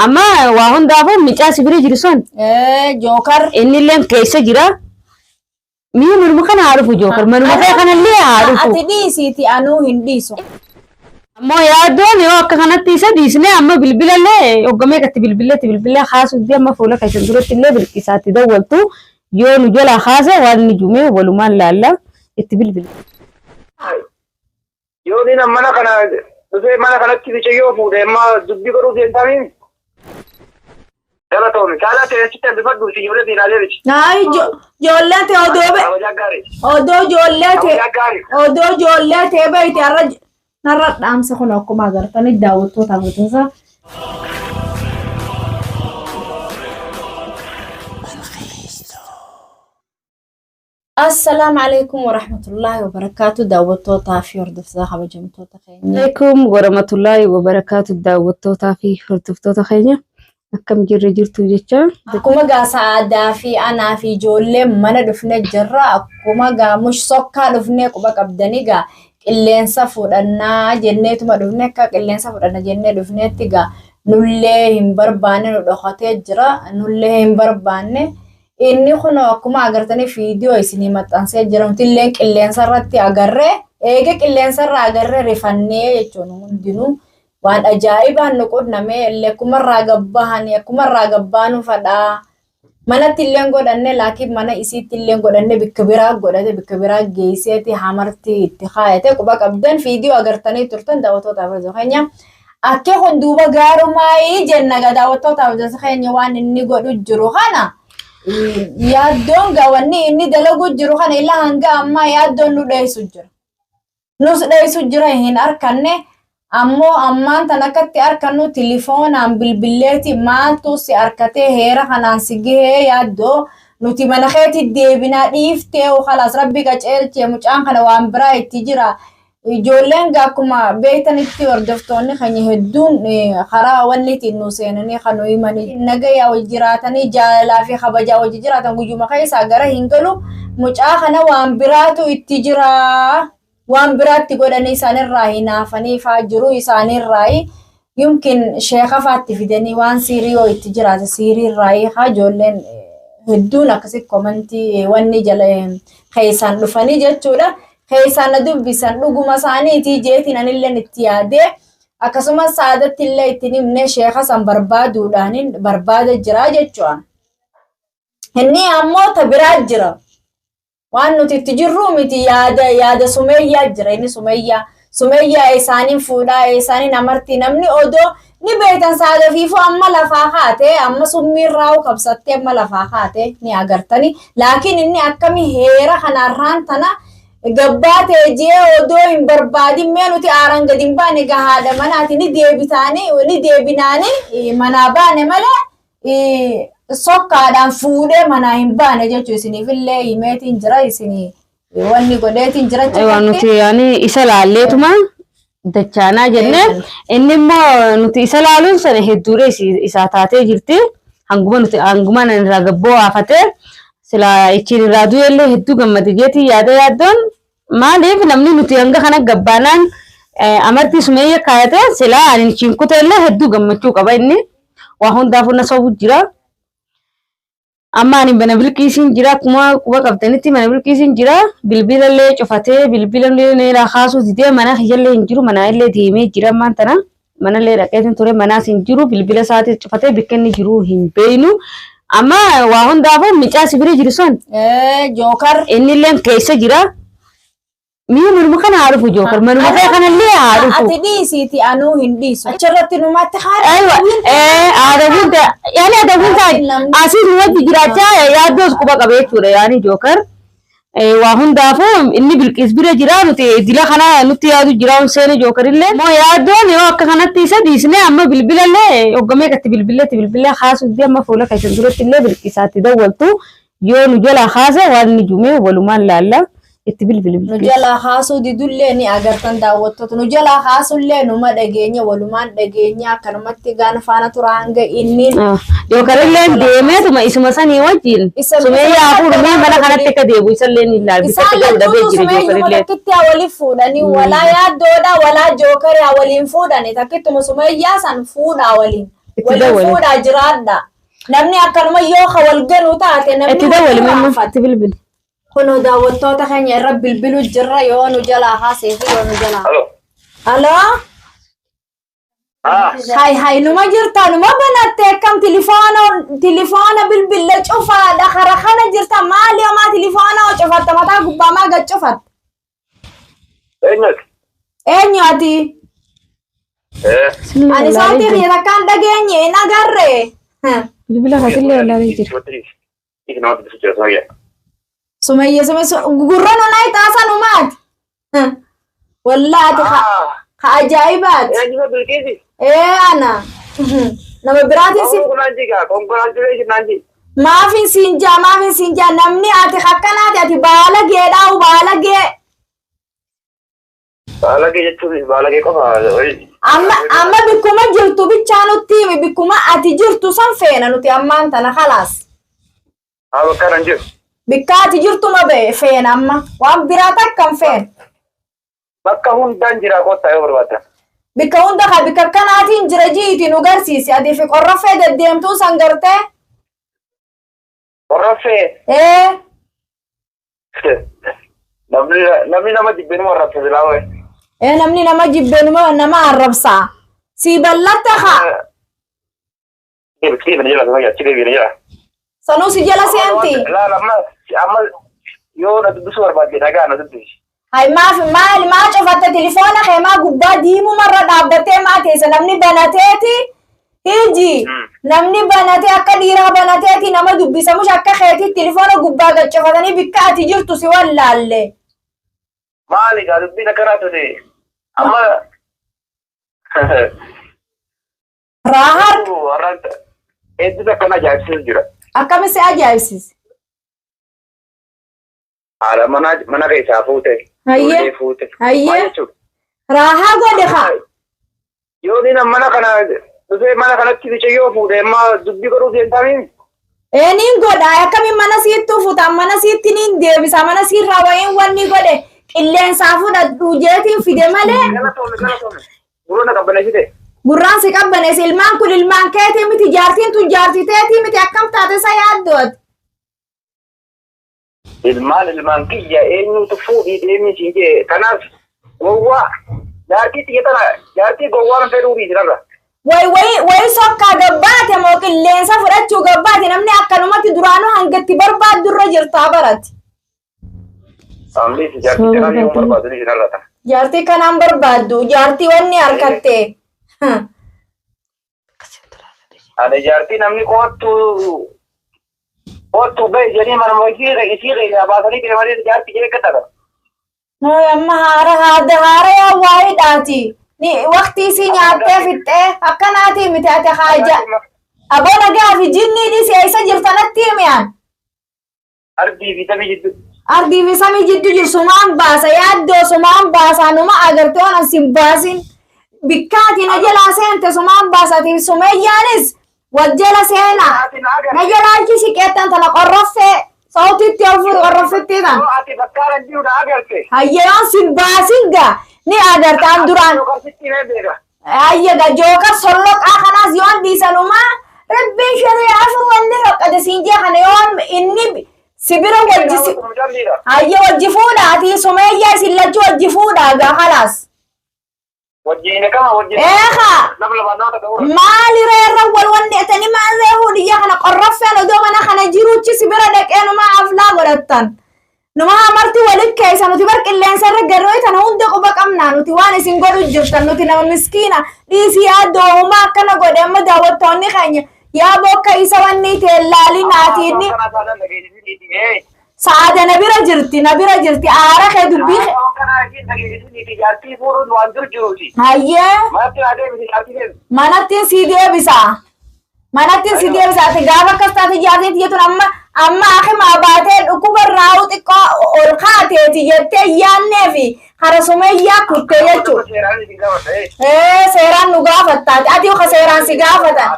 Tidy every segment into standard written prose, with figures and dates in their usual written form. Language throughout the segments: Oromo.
أما وهون دافون ميجاس بري جرسون جوكر إني اللي كيسة جرا مين مرمكان عارفه جوكر مرمكان كان اللي عارفه أتدي سيتي أنو هنديسو أما يا دون يو كانت تيسا ديسني أما بالبلا لا يوقمي كتب بالبلا خاص ودي أما فولا كيسة درت اللي بالكيسات دولتو يو نجلا خاصة والنجومي ولمان لا لا اتبل بال يو دينا منا كنا دوسرے منا كنا كذي شيء فوده ما دبي كرو دين تامين يلا تومي كلا تيجي بفر دوسي يوله دينا ليه ناي جولات أودو جولات أودو جولات بيت الرج نرد أمس خنا كم أقدر تاني داوود تو تابوتنسا السلام عليكم ورحمة الله وبركاته داوود تو تافي وردفزا خبجم تو تخيني عليكم ورحمة الله وبركاته داوود تو تافي وردف تو تخيني أكم جرجرتو جتشا أكما غا سعادة في أنا في جولة من دفنة جرة أكما غا مش سوكا دفنة كوبا كبدني غا اللين سفودنا جنة ما دفنة كا اللين سفودنا جنة دفنة تيغا نولي هم بربانة ندخاتي جرة نولي هم بربانة إني خنو أكما أغرتني فيديو إسني متانسي جرة متلين اللين سرتي أغرة إيجك اللين سر أغرة رفنة يجونو دينو waan ajaa'ibaan nuqudname illee kumarraa gabbahan kumarraa gabbaanu fadhaa manatti illee godhanne laakiin mana isiitti illee godhanne bikka biraa godhate bikka biraa geesseeti hamarti itti kaayate quba qabdan fiidiyoo agartanii turtan daawwattootaaf irra keenya akka hunduuba gaarumaayii jenna daawwattootaaf irra keenya waan inni godhu jiru kana yaaddoon gawanni inni dalagu jiru kana ila hanga amma yaaddoon nu dheessu jira nus dheessu jira hin arkanne ammoo ammaan tan akkatti arkannu telefoonaan bilbilleeti maaltu si arkatee heera kanaan si gahee yaaddoo nuti mana keetti deebinaa dhiiftee khalaas rabbi qaceelchee mucaan kana waan biraa itti jira ijoolleen akkuma beeytanitti hordoftoonni keenya hedduun karaa wanniitiin nu seenanii kan himanii nagayaa wajji jiraatanii jaalalaa fi kabajaa wajji jiraatan guyyuma keessaa gara hin galu mucaa kana waan biraatu itti jira waan biraatti godhanii isaanirraa hinaafanii faa jiru isaanirraa yumkin sheeka faatti fidanii waan siiriyoo itti jiraate siiriirraa haa ijoolleen hedduun akkasi komantii wanni jala keessaan dhufanii jechuudha keessaan na dubbisan dhuguma isaaniitii jeetiin anilleen itti yaadee akkasumas saadatti illee ittiin himne sheeka san barbaaduudhaanin barbaada jira jechuudha inni ammoo ta biraa jira waan nuti itti jirru miti yaada sumeeyyaa jira inni sumeeyyaa isaaniin fuudhaa isaaniin amartii namni odoo ni beektan saada fiifuu amma lafaa kaate amma summiirraa qabsattee amma lafaa kaate ni agartani laakiin inni akkamii heera kanarraan tana gabbaatee jee odoo hin barbaadin mee nuti aaran gadi hin baane gahaadha manaati ni deebinaani manaa baane malee sokkaadhaan fuudhee manaa hin baane jechuun isiniifillee himeetiin jira isinii wanni godheetiin jira jechuudha. Nuti yaani isa laalleetuma dachaanaa jenne inni immoo nuti isa laaluun sana hedduudha isaa taatee jirti hanguma irraa gabboo haafatee sila ichiin irraa du'ellee hedduu gammade jeeti yaaddoon maaliif namni nuti hanga kana gabbaanaan amartii sumeeyya kaayate sila ani ichiin kuteellee hedduu gammachuu qaba inni waa hundaafuu na sobu jira. Amma ani mana bilkiisin jira kuma quba qabdanitti mana bilkiisin jira bilbilallee cufatee bilbilallee raakaasu didee mana hiyallee hin jiru mana illee deemee jira ammaan tana mana illee dhaqeetiin ture manaas hin jiru bilbila isaati cufatee bakka inni jiru hin beeynu amma waa hundaafuu micaa sibira jiru son jookar inni illee keessa jira mii marmukaan haarufu jookar marmukaan kanallee haarufu ati dhiisiiti anuu hin dhiisu achirratti numatti aadabuunta yaani aadabuunta asii nuwatti jiraachaa yaaddoos quba qabee jechuudha yaani jookar waa hundaafuu inni bilqiis bira jira nuti dila kana nutti yaadu jira seeni jookarillee moo yaaddoon yoo akka kanatti isa dhiisnee amma bilbilallee hoggamee gatti bilbilee haasuu amma fuula keessan duratti illee bilqiisaatti dawwaltu yoo nu jala haasa waan ni jumee walumaan laalla itti bilbilu nujala haasuu didullee ni agartan daawwattoota nujala haasuullee numa dhageenya walumaan dhageenya akkanumatti gaana faana tura hanga inni jookarillee deemeetuma isuma sanii wajjin sumeeyyaa fuudhumee mana kanatti akka deebu isallee ni ilaalbi akka dhabee jira jookarillee takkitti waliin fuudhanii walaa yaaddoodha walaa jookarii waliin fuudhanii takkittuma sumeeyyaa san fuudhaa waliin والفود أجرادا نمني أكل ما يوخا والجنو تاتي نمني اتدول مما تبلبل كنو داوتو تخني رب البلو الجرا يونو جلا حاسي يونو جلا الو الو هاي نما جرتا نما بنات كم تليفون بالبل شوفا دخر خنا جرتا مالي ما تليفون وشوفت متا غبا ما قد شوفت اينك اينياتي أنا ساتي غير كان دقيني نقرر بلبل هاتلي ولا ريجر سمية قررنا ناي تاسا نمات والله عجائبات ايه انا نما براتي ما في سنجا نمني اتي خكنا اتي بالغ دا وبالغ amma bikkuma jirtu bichanutti bikkuma ati jirtu san feena nuti ammaan tana خلاص bikka ati jirtu ma be feena amma waan biraa takkan feen bakka hundaan jira qotta yoo barbaadda bikka hunda ka bikka kanaatiin jira jiiti nu garsiisi ati fi qorrafee deddeemtuu san gartee qorrafee namni nama jibbinuma arrabsa silaawe namni nama jibbenuma nama arrabsa si ballatta ka sanuu si jala seenti amma yoo na dubbisu barbaadde dhagaa na dubbisi hay maa cufatte telefoona kee maa gubbaa diimuu marra dhaabbattee maa teessa namni banateeti hiji namni banatee akka dhiiraa banateeti nama dubbisamush akka keetii telefoona gubbaa gad cufatanii bikka ati jirtu si wallaalle maali gaa dubbiin akkanaatu ta'e amma raahar hedduu akkana ajaa'ibsiisu jira akkami si ajaa'ibsiise haadha mana keessaa fuute hayyee raahaa godhe ka yoo nina mana kana dhufee mana kanatti bicha yoo fuudhe amma dubbii godhuu seentamiin niin godha akkami mana siitti ufutan mana siitti niin deebisa mana siirraa wayiin wanni godhe qilleensaa fudhadhu jeetiin fide malee gurroona qabbaneessite gurraan si qabbaneesse ilmaan kun ilmaan keetii miti jaartiin tun jaartiteetii miti akkam taate isa yaaddoot ilmaan kiyya eenyutu fuudhii deemni siinjee kanaaf gowwaa jaartii xiyyatana jaartii gowwaan fedhuufi jirarra way sokkaa gabbaate moo qilleensa fudhachuu gabbaate namni akkanumatti duraanuu hangatti barbaaddurra jirtaa barati jaartii kanaan barbaaddu jaartii wanni harkatte ani jaartii namni kootu bai jedhee manuma isii reeyaa baasanii bira malee jaartii jedhee gaddata. Amma haara yaa waa'eedhaati. Ni waqtii isii nyaattee fixxee akkanaati miti ati haaja. Aboona gaafi jinnii dhisi eessa jirtanatti himiyaan. Ardii fi samii jiddu. Ardii fi samii jiddu jiru sumaan baasa yaaddoo sumaan baasa numa agartee waan ansin baasin. Bikkaati na jalaa seente sumaan baasatiif sumeeyyaanis wajjala seena. Na jalaa jisi qeettan tana qorroffee sautitti ofur qorroffetti tan. Ati bakkaaran jiruudha agarte. Hayyaan sin baasin gaa ni agartaan duraan. Ayyaga jookar solloqaa kanaas yoon dhiisanumaa rabbiin shari'aa fi wanni roqqate siinjee kana yoon inni sibira wajjisi. Hayya wajji fuudhaati sumeeyyaa isin lachuu wajji fuudhaa gaa kalaas. maali reerra wal wandeetanii maal hudiyyaa kana qorraffeen odoo mana kana jiruuchi sibira dhaqee numa aflaa godhattan numa amartii walit keessa nuti bar qilleensa irra garooy tana hunda quba qabnaa nuti waan isin godhu jirtan nuti nama miskiina dhiisii yaaddoo uumaa akkana godhe amma daawwattoonni keenya yaa bokka isa wanni teellaalii naatiinni saada na bira jirti aara kee dubbii hayyee manattiin si deebisa ati gaafa akkas taate jaartiin jettun amma akimaa baatee dhukkubarraa xiqqoo ol kaateeti jettee yaanneefi hara sumeeyyaa kuttee jechuudha. Seeraan nu gaafattaati ati ka seeraan si gaafatan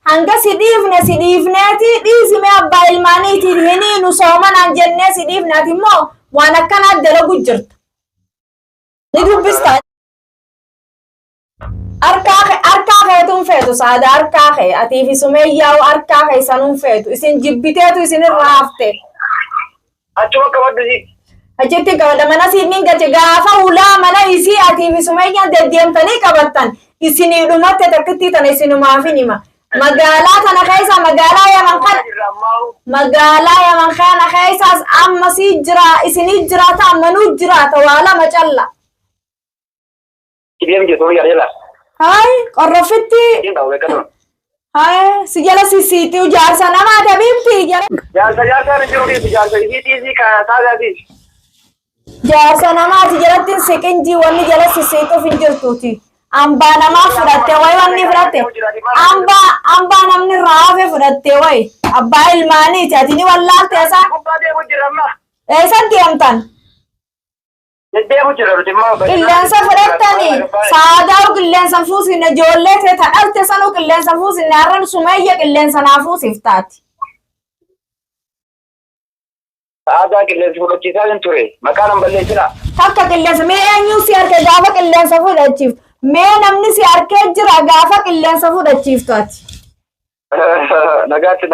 hanga si dhiifneeti dhiisime abbaa ilmaaniitiin hinii nu soomanaan jennee si dhiifneeti immoo waan akkanaa dalagu jirtu. Ni dubbista. Harkaa feetu saada harkaa kee atii fi sumeeyyaa harkaa kee sanuun feetu isin jibbiteetu isin irraa hafte. Achuma qabaddu Achitti qabadha mana siinniin gache gaafa ulaa mana isii atii fi sumeeyyaan deddeemtanii qabattan isinii dhumatte takkitti tana isinumaafin hima. Magaalaa tana keessa magaalaa Yaman kana keessas amma si jira isinii jiraata ammanuu jiraata waa lama calla. Kidiem jetu ya. Hai qorrofitti. Hai si jala sisiitii jaarsa namaa dabibti jala. Jaarsa ni jiru ni jaarsa isiitii ka taagati. Jaarsa namaati jalatti siqinji wanni jala sisiituuf hin jirtuuti. Ambaa namaa fudhatte wayi wanni fudhatte. Ambaa namni raafe fudhatte wayi. Abbaa ilmaaniiti ati ni wallaalte isaa. Eessa deemtan? Qilleensa fudhattanii saadaa qilleensa fuusine ijoollee ta'e dhalte sanuu qilleensa fuusine har'an sumeeyya qilleensa naa fuusiif taati. Saadaa qilleensa fudhachiisaa hin ture maqaan balleessina. Takka qilleensa mee eenyuu si harkee gaafa qilleensa fudhachiiftu mee namni si harkee jira gaafa qilleensa fudhachiiftu ati. Nagaatti.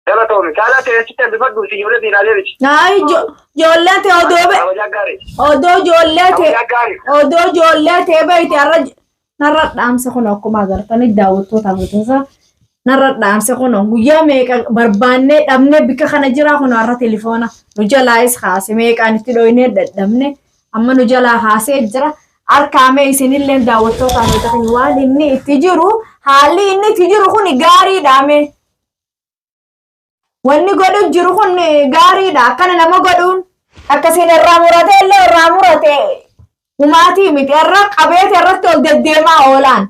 Jala ta'uun caalaa ta'e sitti bifadhu si ijoollee diinaalee miti. Naayi ijoollee ta'e odoo ijoollee ta'e beekti har'a narra dhaamsa kun akkuma agartanii daawwattoota agartanii narra dhaamsa kun guyyaa meeqa barbaannee dhabnee bika kana jira kun har'a telefoona nu jalaayis haase meeqaan itti dhoyinee dadhabne amma nu jalaa haasee jira harkaamee isinillee daawwattoota agartanii waan inni itti jiru haalli inni itti jiru kun gaariidhaame. Wanni godhu jiru kun gaariidha akkana nama godhuun akkasiin irraa murate illee irraa murate humaatii miti irra qabeete irratti ol deddeemaa oolaan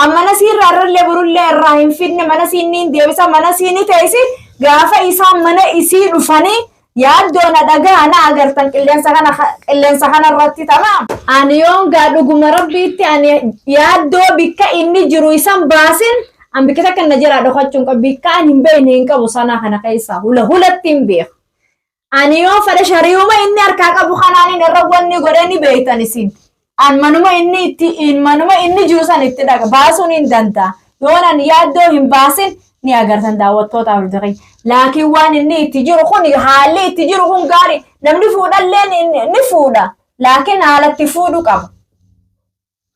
ammana siirraa irrallee burullee irraa hin fidne mana siinniin deebisa mana siinni teessi gaafa isaan mana isii dhufanii yaaddoona dhagaana agartan qilleensa kana irratti tamaa ani yoon gaa dhuguma rabbiitti ani yaaddoo bikka inni jiru isan baasin ambike takka na jira dhokachuun qabbikka ani hin beekne hin qabu sana kana keessa hulatti hin beeku. Ani yoo fedhe shari'uma inni harkaa qabu kanaan irra wanni godhe ni beektan isin. Manuma inni jiru san itti dhaga baasuun hin danda'a. Yoon ani yaaddoo hin baasin ni agartan daawwattootaaf jireenya. Laakiin waan inni itti jiru kun haalli itti jiru kun gaarii namni fuudhallee ni fuudha. Laakiin haalatti fuudhu qaba.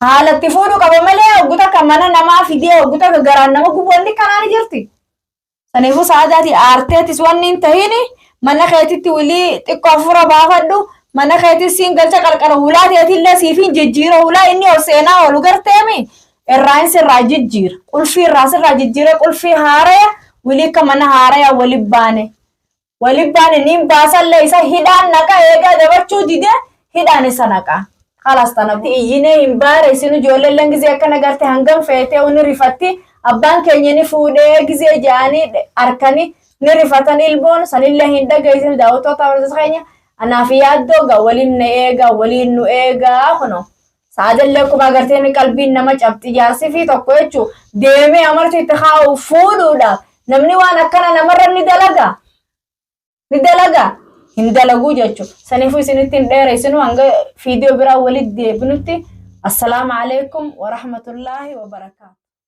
Haalatti fuudhu qaba malee hogguta kan mana namaa fidee hogguta garaan nama gubboonni kanaan jirti. Saniifuu saadaati aarteetis wanni hin tahini mana keetitti wilii xiqqoo afura baafadhu mana keetis siin galcha qarqara hulaa teetillee siifin jijjiira hulaa inni ol seenaa oolu garteemi irraan sirraa jijjiira qulfii irraa sirraa jijjiira qulfii haaraya wilii akka mana haaraya walib baane niin baasallee isa hidhaan naqa eegaa dabachuu dide hidhaan isa naqa. Kalas tanatti iyyinee hin baare isin ijoolleen gizee akkana garte hangam feetee uni rifatti abbaan keenya ni fuudhee gizee jaanii arkanii ni rifatan ilboon sanillee hin dhaggeessin daawwattoota barsiisa keenya anaaf yaaddoo gaa waliin nu eegaa kuno saadallee kuma agartee ni qalbiin nama cabxi jaarsi fi tokko jechuu deemee amartii itti haa'u fuudhuudhaaf namni waan akkana namarra ni dalaga hin dalaguu jechuudha. Saniifuu isinitti hin dheereessinu hanga viidiyoo biraa walitti deebinutti. Assalaamu alaikum wa rahmatullahi wa barakaatuh.